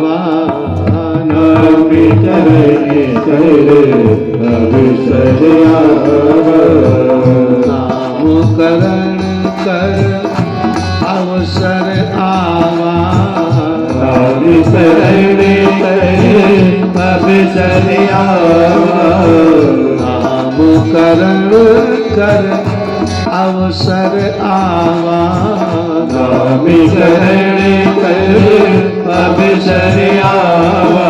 आवा नामी चरणी नामकरण कर अवसर आवा शरणे अवसर आवा नामकरण कर अवसर आवा शरणे अवसर आवा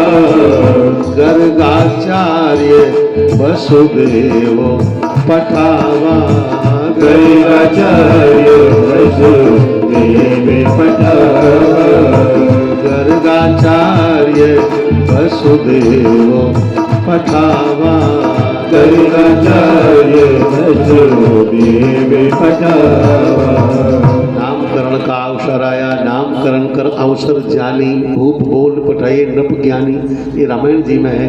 गर्गाचार्य वसुदेव पठावा गर्गाचार्य वसुदेव पठावा गर्गाचार्य वसुदेव पठावा गर्गाचार्य वसुदेव पठावा। नामकरण का अवसर आया, नामकरण कर अवसर जानी, भूप बोल पठाए नप ज्ञानी, ये रामायण जी में है।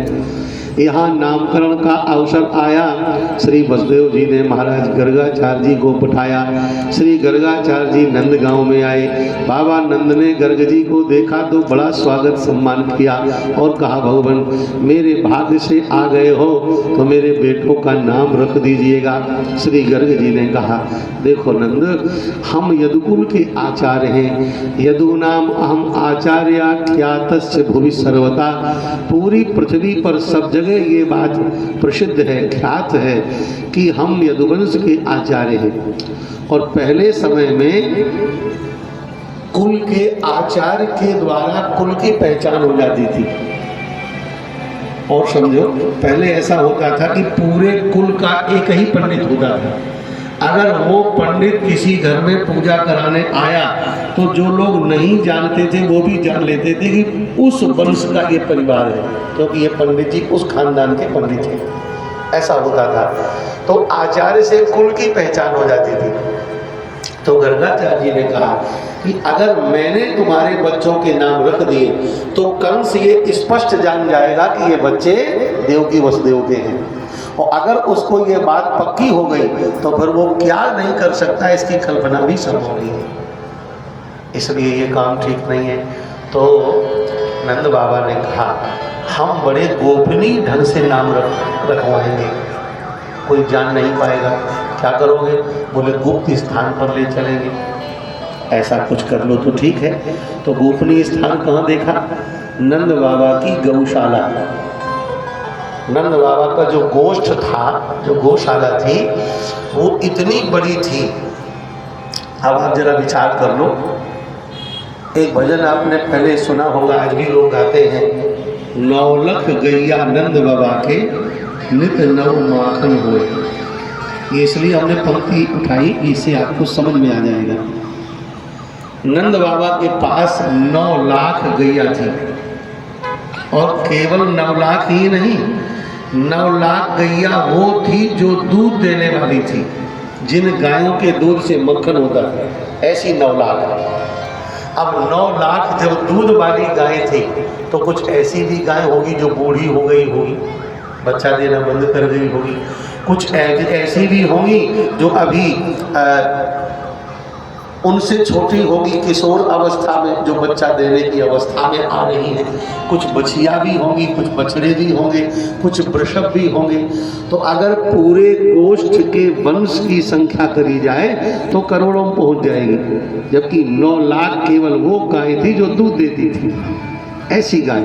यहाँ नामकरण का अवसर आया, श्री वसुदेव जी ने महाराज गर्गाचार्य जी को पठाया। श्री गर्गाचार्य जी नंद गांव में आए। बाबा नंद ने गर्ग जी को देखा तो बड़ा स्वागत सम्मान किया और कहा, भगवान मेरे भाग्य से आ गए हो तो मेरे बेटों का नाम रख दीजिएगा। श्री गर्ग जी ने कहा, देखो नंद, हम यदुकुल के आचार्य हैं। यदु नाम हम आचार्य ख्यातस्य भुवि सर्वथा, पूरी पृथ्वी पर सब जगह ये बात प्रसिद्ध है, ख्यात है कि हम यदुवंश के आचार्य हैं। और पहले समय में कुल के आचार्य के द्वारा कुल की पहचान हो जाती थी। और समझो, पहले ऐसा होता था कि पूरे कुल का एक ही पंडित होता था। अगर वो पंडित किसी घर में पूजा कराने आया तो जो लोग नहीं जानते थे वो भी जान लेते थे कि उस वंश का ये परिवार है, क्योंकि ये पंडित जी उस खानदान के पंडित थे। ऐसा होता था। तो आचार्य से कुल की पहचान हो जाती थी। तो गर्गाचार्य जी ने कहा कि अगर मैंने तुम्हारे बच्चों के नाम रख दिए तो कंस ये स्पष्ट जान जाएगा कि ये बच्चे देवकी वसुदेव के हैं। और अगर उसको ये बात पक्की हो गई तो फिर वो क्या नहीं कर सकता, इसकी कल्पना भी संभव नहीं है। इसलिए ये काम ठीक नहीं है। तो नंद बाबा ने कहा, हम बड़े गोपनीय ढंग से नाम रखवाएंगे, कोई जान नहीं पाएगा। क्या करोगे? बोले गुप्त स्थान पर ले चलेंगे। ऐसा कुछ कर लो तो ठीक है। तो गोपनीय स्थान कहाँ देखा? नंद बाबा की गौशाला। नंद बाबा का जो गोष्ठ था, जो गौशाला थी, वो इतनी बड़ी थी। अब आप जरा विचार कर लो। एक भजन आपने पहले सुना होगा, आज भी लोग गाते हैं, 9 लख गैया नंद बाबा के नित नव माखन होए। ये इसलिए हमने पंक्ति उठाई, इससे आपको समझ में आ जाएगा। नंद बाबा के पास 9 लाख गैया थी, और केवल 9 लाख ही नहीं, 9 लाख गैया वो थी जो दूध देने वाली थी, जिन गायों के दूध से मक्खन होता है, ऐसी 9 लाख। अब 9 लाख जब दूध वाली गाय थी तो कुछ ऐसी भी गाय होगी जो बूढ़ी हो गई होगी, बच्चा देना बंद कर गई होगी। कुछ ऐसी भी होंगी जो अभी उनसे छोटी होगी, किशोर अवस्था में, जो बच्चा देने की अवस्था में आ रही है। कुछ बछिया भी होंगी, कुछ बछड़े भी होंगे, कुछ वृषभ भी होंगे। तो अगर पूरे गोष्ठ के वंश की संख्या करी जाए तो करोड़ों में पहुंच जाएगी, जबकि 9 लाख केवल वो गाय थी जो दूध देती थी, ऐसी गाय।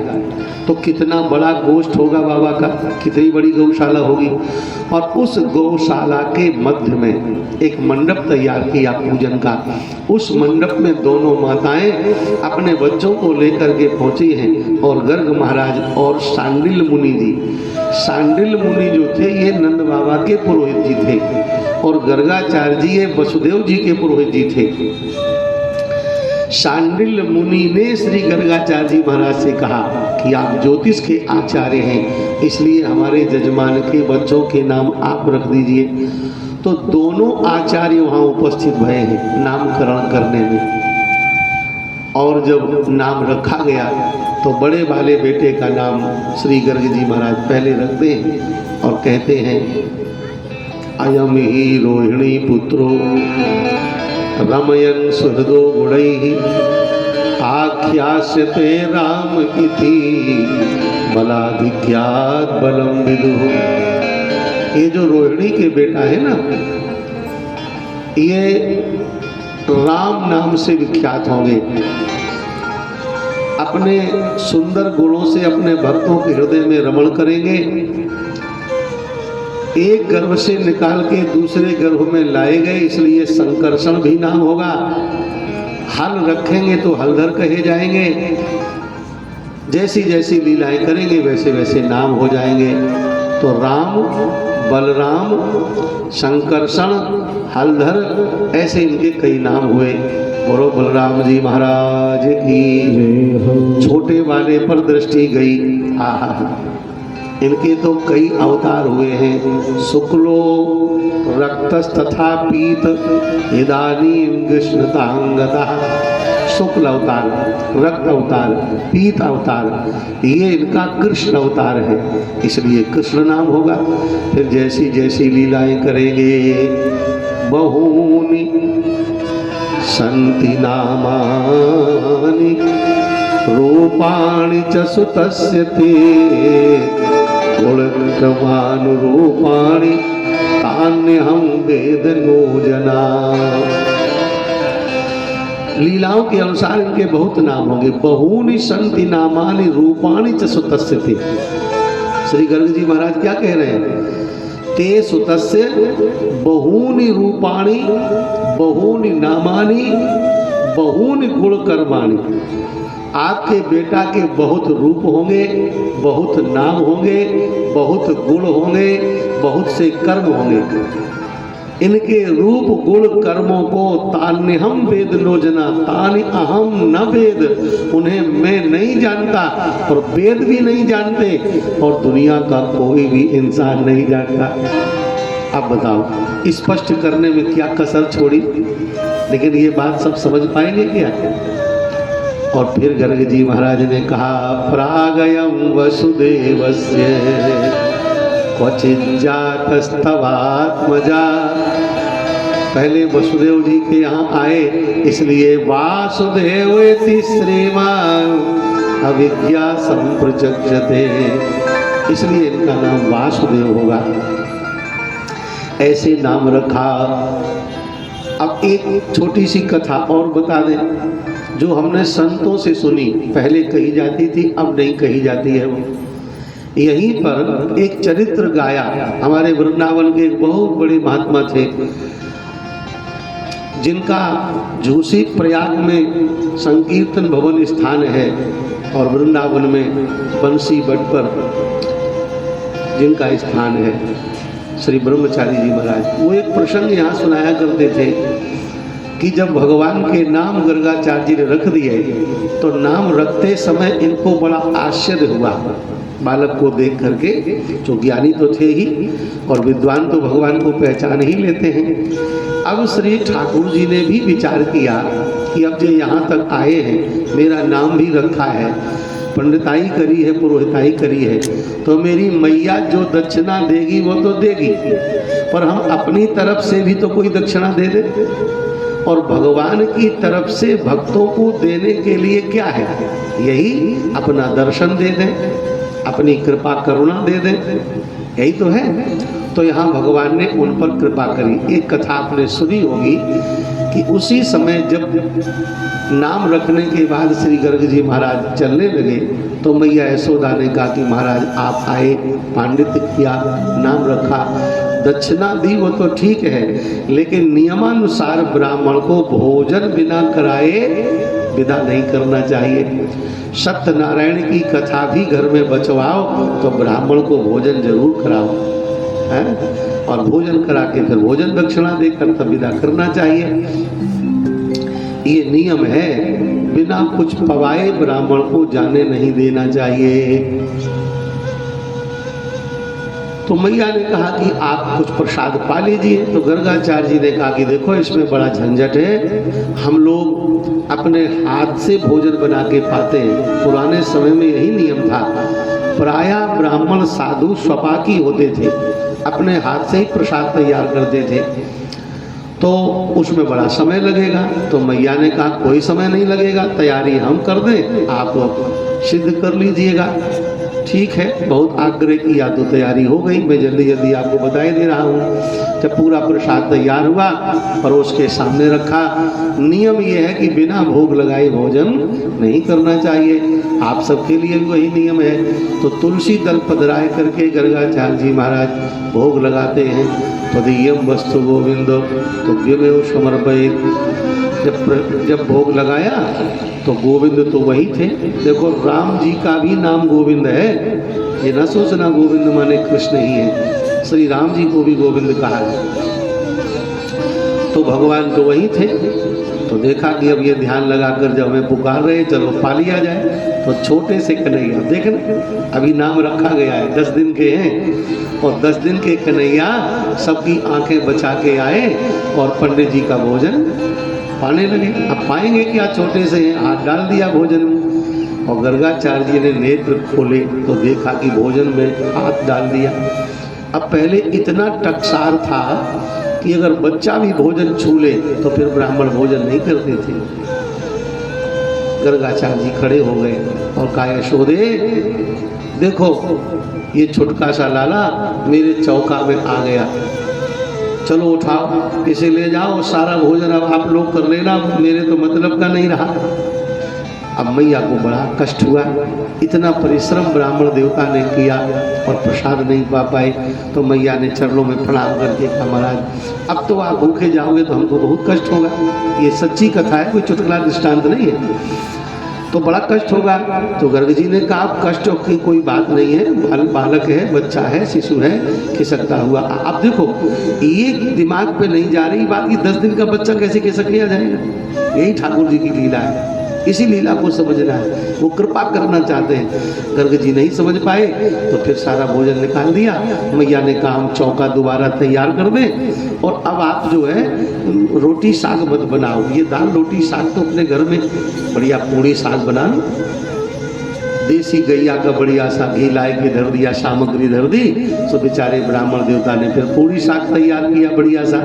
तो कितना बड़ा गोष्ठ होगा बाबा का, कितनी बड़ी गौशाला होगी। और उस गौशाला के मध्य में एक मंडप तैयार किया पूजन का। उस मंडप में दोनों माताएं अपने बच्चों को लेकर के पहुंची हैं, और गर्ग महाराज और सांडिल मुनि जी। सांडिल मुनि जो थे ये नंद बाबा के पुरोहित जी थे, और गर्गाचार्य जी ये वसुदेव जी के पुरोहित जी थे। सांडिल मुनि ने श्री गर्गाचार्य जी महाराज से कहा कि आप ज्योतिष के आचार्य हैं, इसलिए हमारे जजमान के बच्चों के नाम आप रख दीजिए। तो दोनों आचार्य वहाँ उपस्थित भए हैं नामकरण करने में। और जब नाम रखा गया तो बड़े वाले बेटे का नाम श्री गर्ग जी महाराज पहले रखते हैं और कहते हैं, अयम ही रोहिणी पुत्रो रमयन सुहृदो गुणैः आख्यास्यते राम इति बलाधिक्यात् बलम विदुः। ये जो रोहिणी के बेटा है ना, ये राम नाम से विख्यात होंगे। अपने सुंदर गुणों से अपने भक्तों के हृदय में रमण करेंगे। एक गर्भ से निकाल के दूसरे गर्भ में लाए गए, इसलिए संकर्षण भी नाम होगा। हल रखेंगे तो हलधर कहे जाएंगे। जैसी जैसी लीलाएं करेंगे वैसे वैसे नाम हो जाएंगे। तो राम, बलराम, संकर्षण, हलधर, ऐसे इनके कई नाम हुए। बोलो बलराम जी महाराज की। छोटे वाले पर दृष्टि गई। आहा, इनके तो कई अवतार हुए हैं। शुक्लो रक्तस्तथा पीत इदानीं कृष्णतांगतः। शुक्ल अवतार, रक्त अवतार, पीत अवतार, ये इनका कृष्ण अवतार है, इसलिए कृष्ण नाम होगा। फिर जैसी जैसी लीलाएं करेंगे। बहूनि सन्ति नामानि रूपाणि च सुतस्य ते गुणक्रमानुरूपाणि तान्यहं वेद नो जना। लीलाओं के अनुसार इनके बहुत नाम होंगे। बहूनि सन्ति नामानि रूपाणि च सुतस्य ते। श्री गर्ग जी महाराज क्या कह रहे हैं? ते सुतस्य बहूनि रूपाणि बहूनि नामानि बहूनि गुण कर्माणि। आपके बेटा के बहुत रूप होंगे, बहुत नाम होंगे, बहुत गुण होंगे, बहुत से कर्म होंगे। इनके रूप गुण कर्मों को तान्यहम वेद नो जना। तानि अहम न वेद, उन्हें मैं नहीं जानता और वेद भी नहीं जानते और दुनिया का कोई भी इंसान नहीं जानता। अब बताओ स्पष्ट करने में क्या कसर छोड़ी, लेकिन ये बात सब समझ पाएंगे क्या? और फिर गर्ग जी महाराज ने कहा प्रागयम वसुदेवस्य क्वचिज्जातस्तवात्मजा। पहले वसुदेव जी के यहाँ आए, इसलिए वासुदेवेति श्रीमान अविद्या संप्रजज्यते, इसलिए इनका नाम वासुदेव होगा। ऐसे नाम रखा। अब एक छोटी सी कथा और बता दें जो हमने संतों से सुनी। पहले कही जाती थी, अब नहीं कही जाती है। वो यहीं पर एक चरित्र गाया। हमारे वृंदावन के एक बहुत बड़े महात्मा थे जिनका झूसी प्रयाग में संकीर्तन भवन स्थान है और वृंदावन में बंसी बट पर जिनका स्थान है, श्री ब्रह्मचारी जी महाराज। वो एक प्रसंग यहाँ सुनाया करते थे कि जब भगवान के नाम गर्गाचार्य जी ने रख दिए तो नाम रखते समय इनको बड़ा आश्चर्य हुआ बालक को देख करके। जो ज्ञानी तो थे ही और विद्वान तो भगवान को पहचान ही लेते हैं। अब श्री ठाकुर जी ने भी विचार किया कि अब जो यहाँ तक आए हैं, मेरा नाम भी रखा है, पंडिताई करी है, पुरोहिताई करी है, तो मेरी मैया जो दक्षिणा देगी वो तो देगी, पर हम अपनी तरफ से भी तो कोई दक्षिणा दे दे। और भगवान की तरफ से भक्तों को देने के लिए क्या है? यही अपना दर्शन दे दें, अपनी कृपा करुणा दे दें, यही तो है। तो यहाँ भगवान ने उन पर कृपा करी। एक कथा आपने सुनी होगी कि उसी समय जब नाम रखने के बाद श्री गर्ग जी महाराज चलने लगे तो मैया यशोदा ने कहा कि महाराज आप आए, पांडित्य किया, नाम रखा, दक्षिणा दी, वो तो ठीक है, लेकिन नियमानुसार ब्राह्मण को भोजन बिना कराए विदा नहीं करना चाहिए। सत्यनारायण की कथा भी घर में बचवाओ तो ब्राह्मण को भोजन जरूर कराओ, है? और भोजन करा के फिर भोजन दक्षिणा देकर तब विदा करना चाहिए। ये नियम है, बिना कुछ पवाए ब्राह्मण को जाने नहीं देना चाहिए। तो मैया ने कहा कि आप कुछ प्रसाद पा लीजिए। तो गर्गाचार्य जी ने कहा कि देखो इसमें बड़ा झंझट है, हम लोग अपने हाथ से भोजन बना के पाते हैं। पुराने समय में यही नियम था। प्रायः ब्राह्मण साधु स्वपाकी होते थे, अपने हाथ से ही प्रसाद तैयार करते थे। तो उसमें बड़ा समय लगेगा। तो मैया ने कहा कोई समय नहीं लगेगा, तैयारी हम कर दें, आप सिद्ध कर लीजिएगा। ठीक है, बहुत आग्रह किया तो तैयारी हो गई। मैं जल्दी जल्दी आपको बताई दे रहा हूँ। जब पूरा प्रसाद तैयार हुआ, परोस के सामने रखा। नियम ये है कि बिना भोग लगाए भोजन नहीं करना चाहिए, आप सबके लिए भी वही नियम है। तो तुलसी दल पधराए करके गर्गाचार्य जी महाराज भोग लगाते हैं। तदीयम वस्तु गोविंदो तुभ्यमेव समर्पयेत्। जब भोग लगाया तो गोविंद तो वही थे। देखो राम जी का भी नाम गोविंद है, ये ना सोचना गोविंद माने कृष्ण ही है, श्री राम जी को भी गोविंद कहा है। तो भगवान तो वही थे। तो देखा कि अब ये ध्यान लगाकर जब हमें पुकार रहे चलो पा लिया जाए, तो छोटे से कन्हैया देखना अभी नाम रखा गया है, 10 दिन के हैं, और 10 दिन के कन्हैया सबकी आंखें बचा के आए और पंडित जी का भोजन पाने लगे। अब पाएंगे क्या, छोटे से हैं, हाथ डाल दिया भोजन में, और गर्गाचार्य जी ने नेत्र खोले तो देखा कि भोजन में हाथ डाल दिया। अब पहले इतना टकसार था कि अगर बच्चा भी भोजन छू ले तो फिर ब्राह्मण भोजन नहीं करते थे। गर्गाचार्य जी खड़े हो गए और कहा यशोदे देखो ये छुटका सा लाला मेरे चौका में आ गया, चलो उठाओ इसे ले जाओ, सारा भोजन अब आप लोग कर लेना, मेरे तो मतलब का नहीं रहा। अब मैया को बड़ा कष्ट हुआ, इतना परिश्रम ब्राह्मण देवता ने किया और प्रसाद नहीं पा पाए। तो मैया ने चरणों में प्रणाम करके कहा महाराज अब तो आप भूखे जाओगे तो हमको बहुत कष्ट होगा। ये सच्ची कथा है, कोई चुटकुला दृष्टांत नहीं है, तो बड़ा कष्ट होगा। तो गर्ग जी ने कहा कष्ट की कोई बात नहीं है, बालक है, बच्चा है, शिशु है, खिसकता हुआ। अब देखो ये दिमाग पे नहीं जा रही बात कि 10 दिन का बच्चा कैसे खिसक लिया जाएगा। यही ठाकुर जी की लीला है, इसी लीला को समझना है, वो कृपा करना चाहते हैं। गर्ग जी नहीं समझ पाए तो फिर सारा भोजन निकाल दिया। मैया ने कहा हम चौका दोबारा तैयार कर दें, और अब आप जो है रोटी साग मत बनाओ, ये दाल रोटी साग तो अपने घर में बढ़िया पूड़ी साग बना लो। देसी गैया का बढ़िया सा घी लाए के धर दिया, सामग्री धर दी, तो बेचारे ब्राह्मण देवता ने फिर पूरी साग तैयार किया बढ़िया सा।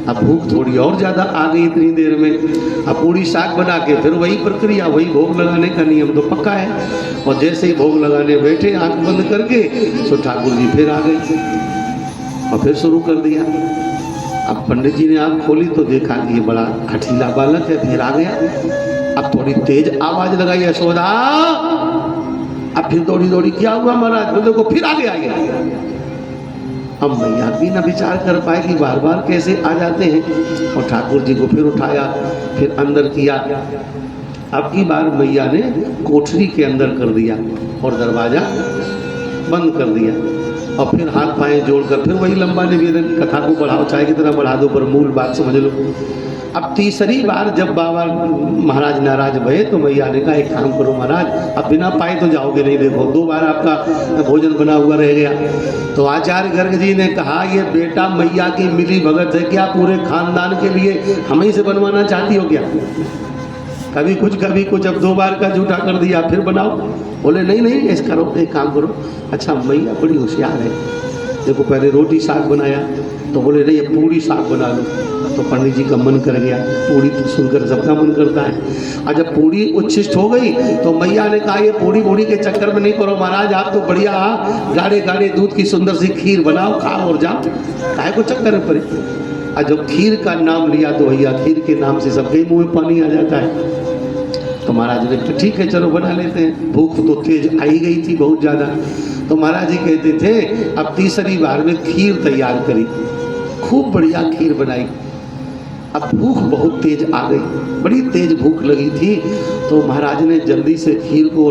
अब भूख थोड़ी और ज़्यादा आ गई इतनी देर में। अब पूरी साग बना के फिर वही प्रक्रिया, वही भोग लगाने का नियम तो पक्का है। और जैसे ही भोग लगाने बैठे आंख बंद करके तो ठाकुर जी फिर आ गए और फिर शुरू कर दिया। अब पंडित जी ने आंख खोली तो देखा कि ये बड़ा हठीला बालक है, फिर आ गया। अब थोड़ी तेज आवाज लगाई यशोदा, अब फिर दौड़ी दौड़ी क्या हुआ महाराज, तो देखो फिर आगे आ गया। अब मैया भी ना विचार कर पाए कि बार बार कैसे आ जाते हैं, और ठाकुर जी को फिर उठाया, फिर अंदर किया। अब की बार मैया ने कोठरी के अंदर कर दिया और दरवाजा बंद कर दिया, और फिर हाथ पाए जोड़कर फिर वही लंबा निवेदन, कथा को बढ़ाओ चाहे कितना बढ़ा दो पर मूल बात समझ लो। अब तीसरी बार जब बाबा महाराज नाराज भये तो मैया ने कहा एक काम करो महाराज, अब बिना पाए तो जाओगे नहीं, देखो 2 बार आपका भोजन बना हुआ रह गया। तो आचार्य गर्ग जी ने कहा ये बेटा मैया की मिली भगत है क्या, पूरे खानदान के लिए हमें से बनवाना चाहती हो क्या, कभी कुछ, अब 2 बार का झूठा कर दिया फिर बनाओ। बोले नहीं नहीं ऐसा करो, एक काम करो। अच्छा मैया बड़ी होशियार है, देखो पहले रोटी साग बनाया तो बोले नहीं ये पूरी साग बना लो, तो पंडित जी का मन कर गया, पूरी तो सुनकर सबका मन करता है। और जब पूरी उच्छिष्ट हो गई तो मैया ने कहा ये पूरी के चक्कर में नहीं पड़ो महाराज, आप तो बढ़िया गाढ़े गाढ़े दूध की सुंदर सी खीर बनाओ, खाओ और जाओ, काहे को चक्कर में पड़े। और जब खीर का नाम लिया तो भैया खीर के नाम से सबके मुँह में पानी आ जाता है। तो महाराज ने कहा ठीक है चलो बना लेते हैं, भूख तो तेज आई गई थी बहुत ज़्यादा। तो महाराज जी कहते थे अब तीसरी बार में खीर तैयार करी, खूब बढ़िया खीर बनाई। अब भूख बहुत तेज आ गई, बड़ी तेज भूख लगी थी, तो महाराज ने जल्दी से खीर को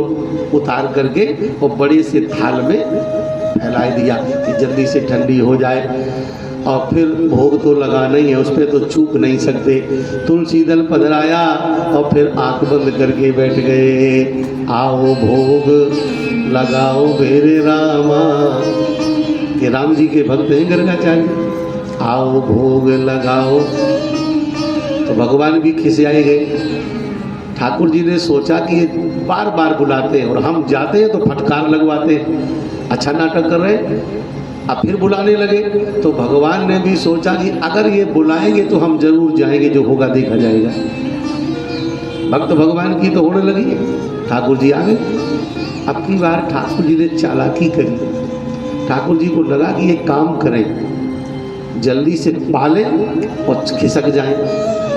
उतार करके वो बड़े से थाल में फैला दिया कि जल्दी से ठंडी हो जाए। और फिर भोग तो लगाना ही है, उस पर तो चूक नहीं सकते। तुलसी दल पधराया और फिर आंख बंद करके बैठ गए। आओ भोग लगाओ मेरे रामा, ये राम जी के भक्त हैं गर्गाचार्य, आओ भोग लगाओ। तो भगवान भी खिसियाए गए। ठाकुर जी ने सोचा कि ये बार बार बुलाते हैं और हम जाते हैं तो फटकार लगवाते हैं, अच्छा नाटक कर रहे हैं। अब फिर बुलाने लगे तो भगवान ने भी सोचा कि अगर ये बुलाएंगे तो हम जरूर जाएंगे, जो होगा देखा जाएगा। भक्त भगवान की तो होने लगी, ठाकुर जी आ गए। अब की बार ठाकुर जी ने चालाकी करी। ठाकुर जी को लगा कि ये काम करें, जल्दी से पालें और खिसक जाएं।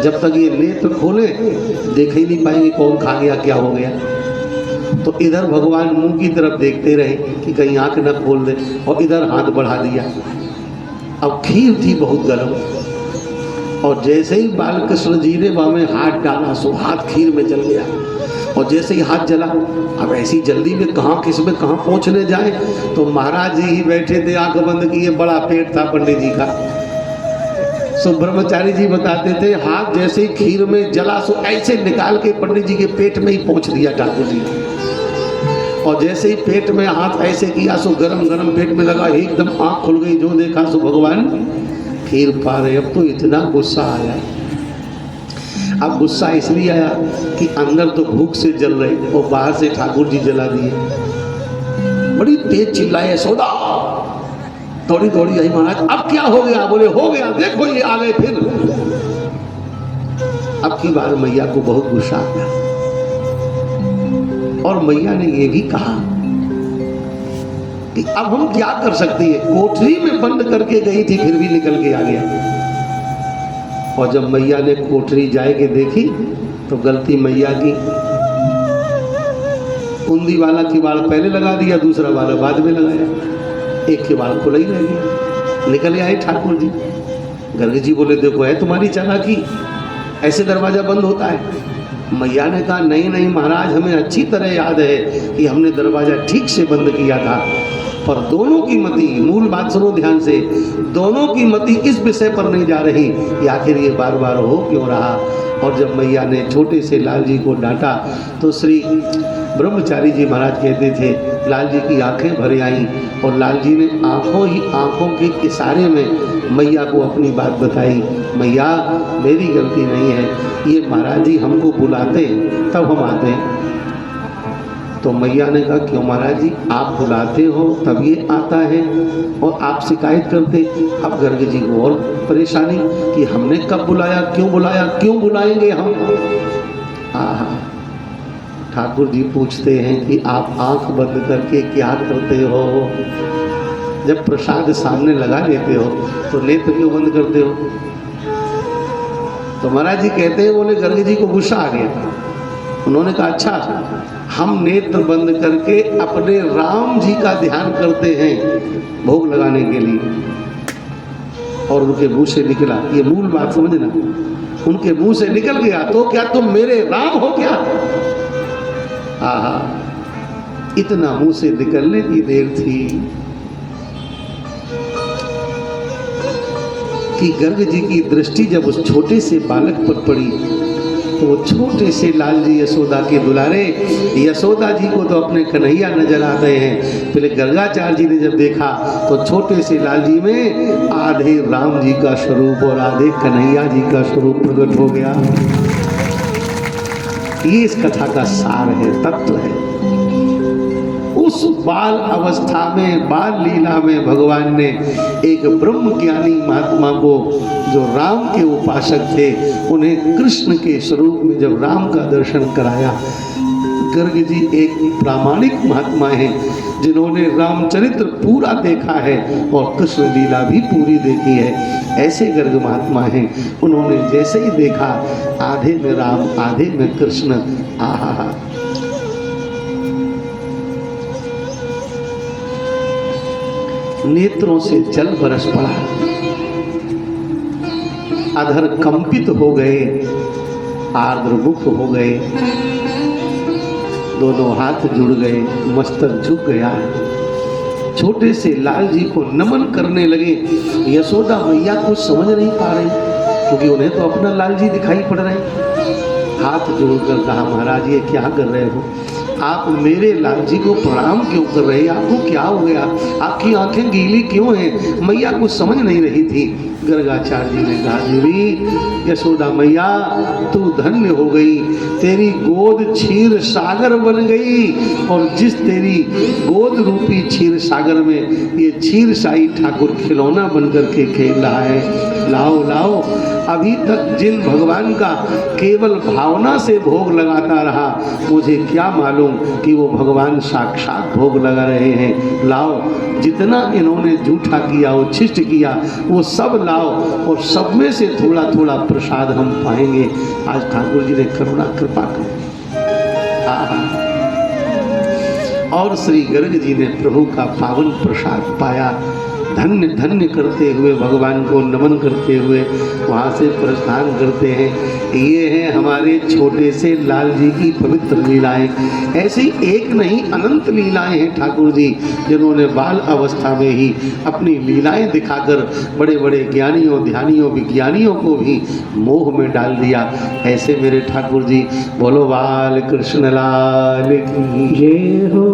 जब तक ये नेत्र खोले देख ही नहीं पाएंगे कौन खा गया क्या हो गया। तो इधर भगवान मुंह की तरफ देखते रहे कि कहीं आंख न खोल दे, और इधर हाथ बढ़ा दिया। अब खीर थी बहुत गर्म, और जैसे ही बालकृष्ण जी ने वहाँ में हाथ डाला सो हाथ खीर में जल गया। और जैसे ही हाथ जला, अब ऐसी जल्दी में कहाँ किस में कहाँ पहुँचने जाए, तो महाराज जी ही बैठे थे, आंख बंद किए, बड़ा पेट था पंडित जी का। सो ब्रह्मचारी जी बताते थे हाथ जैसे ही खीर में जला सो ऐसे निकाल के पंडित जी के पेट में ही पहुँच दिया ठाकुर जी। और जैसे ही पेट में हाथ ऐसे किया सो गरम गरम पेट में लगा, एकदम आँख खुल गई, जो देखा सो भगवान खीर पा रहे। अब तो इतना गुस्सा आया। अब गुस्सा इसलिए आया कि अंदर तो भूख से जल रहे और बाहर से ठाकुर जी जला दिए। बड़ी तेज चिल्लाए, यशोदा दौड़ी दौड़ी आई महाराज, अब क्या हो गया? बोले हो गया, देखो ये आ गए फिर। अब की बार मैया को बहुत गुस्सा आया, और मैया ने ये भी कहा कि अब हम क्या कर सकते हैं, कोठरी में बंद करके गई थी फिर भी निकल के आ गया। और जब मैया ने कोठरी जाए के देखी तो गलती मैया की, कुंदी वाला किवाड़ पहले लगा दिया, दूसरा वाला बाद में लगाया, एक किवाड़ खुला ही रह गया। निकल आए ठाकुर जी। गर्ग जी बोले देखो है तुम्हारी चालाकी, ऐसे दरवाजा बंद होता है? मैया ने कहा नहीं नहीं महाराज, हमें अच्छी तरह याद है कि हमने दरवाजा ठीक से बंद किया था, पर दोनों की मति, मूल बात सुनो ध्यान से, दोनों की मति इस विषय पर नहीं जा रही कि आखिर ये बार बार हो क्यों रहा। और जब मैया ने छोटे से लाल जी को डांटा तो श्री ब्रह्मचारी जी महाराज कहते थे लाल जी की आंखें भर आईं, और लाल जी ने आंखों के इशारे में मैया को अपनी बात बताई, मैया मेरी गलती नहीं है, ये महाराज जी हमको बुलाते तब हम आते हैं। तो मैया ने कहा क्यों महाराज जी, आप बुलाते हो तब ये आता है और आप शिकायत करते। अब गर्ग जी को और परेशानी कि हमने कब बुलाया, क्यों बुलाया, क्यों बुलाएंगे हम। ठाकुर जी पूछते हैं कि आप आंख बंद करके क्या करते हो? जब प्रसाद सामने लगा लेते हो तो नेत्र क्यों बंद करते हो? तो महाराज जी कहते हैं, बोले गर्ग जी को गुस्सा आ गया। उन्होंने कहा अच्छा, हम नेत्र बंद करके अपने राम जी का ध्यान करते हैं भोग लगाने के लिए। और उनके मुंह से निकला, ये मूल बात समझना, उनके मुंह से निकल गया तो क्या तुम मेरे राम हो क्या? आहा, इतना मुंह से निकलने की देर थी कि गर्ग जी की दृष्टि जब उस छोटे से बालक पर पड़ी तो वो छोटे से लाल जी यशोदा के दुलारे, यशोदा जी को तो अपने कन्हैया नजर आते हैं। पहले गर्गाचार्य जी ने जब देखा तो छोटे से लाल जी में आधे राम जी का स्वरूप और आधे कन्हैया जी का स्वरूप प्रकट हो गया। ये इस कथा का सार है, तत्व है। उस बाल अवस्था में, बाल लीला में भगवान ने एक ब्रह्म ज्ञानी महात्मा को, जो राम के उपासक थे, उन्हें कृष्ण के स्वरूप में जब राम का दर्शन कराया। गर्ग जी एक प्रामाणिक महात्मा हैं जिन्होंने रामचरित्र पूरा देखा है और कृष्ण लीला भी पूरी देखी है। ऐसे गर्ग महात्मा हैं, उन्होंने जैसे ही देखा आधे में राम आधे में कृष्ण, आहा, नेत्रों से जल बरस पड़ा, अधर कंपित हो गए, आर्द्रमुख हो गए, दोनों हाथ जुड़ गए, मस्तक झुक गया। छोटे से लाल जी को नमन करने लगे। यशोदा मैया कुछ समझ नहीं पा रही क्योंकि उन्हें तो अपना लाल जी दिखाई पड़ रहे। हाथ जोड़कर कहा महाराज ये क्या कर रहे हो? आप मेरे लाल जी को प्रणाम क्यों कर रहे हैं? आपको क्या हो गया? आपकी आंखें गीली क्यों हैं? मैया कुछ समझ नहीं रही थी। गर्गाचार्य जी ने कहा, देवी यशोदा मैया तू धन्य हो गई, तेरी गोद क्षीर सागर बन गई और जिस तेरी गोद रूपी क्षीर सागर में ये क्षीर साई ठाकुर खिलौना बन करके खेल रहा है। लाओ लाओ, अभी तक जिन भगवान का केवल भावना से भोग लगाता रहा, मुझे क्या मालूम कि वो भगवान साक्षात भोग लगा रहे हैं। लाओ, जितना इन्होंने जूठा किया, उच्छिष्ट किया, वो सब लाओ और सब में से थोड़ा थोड़ा प्रसाद हम पाएंगे। आज ठाकुर जी ने करुणा कृपा कर। और श्री गर्ग जी ने प्रभु का पावन प्रसाद पाया। धन्य धन्य करते हुए, भगवान को नमन करते हुए वहाँ से प्रस्थान करते हैं। ये हैं हमारे छोटे से लाल जी की पवित्र लीलाएं। ऐसी एक नहीं, अनंत लीलाएं हैं ठाकुर जी, जिन्होंने बाल अवस्था में ही अपनी लीलाएं दिखाकर बड़े बड़े ज्ञानियों, ध्यानियों, विज्ञानियों को भी मोह में डाल दिया। ऐसे मेरे ठाकुर जी, बोलो बाल कृष्ण लाल की जय हो।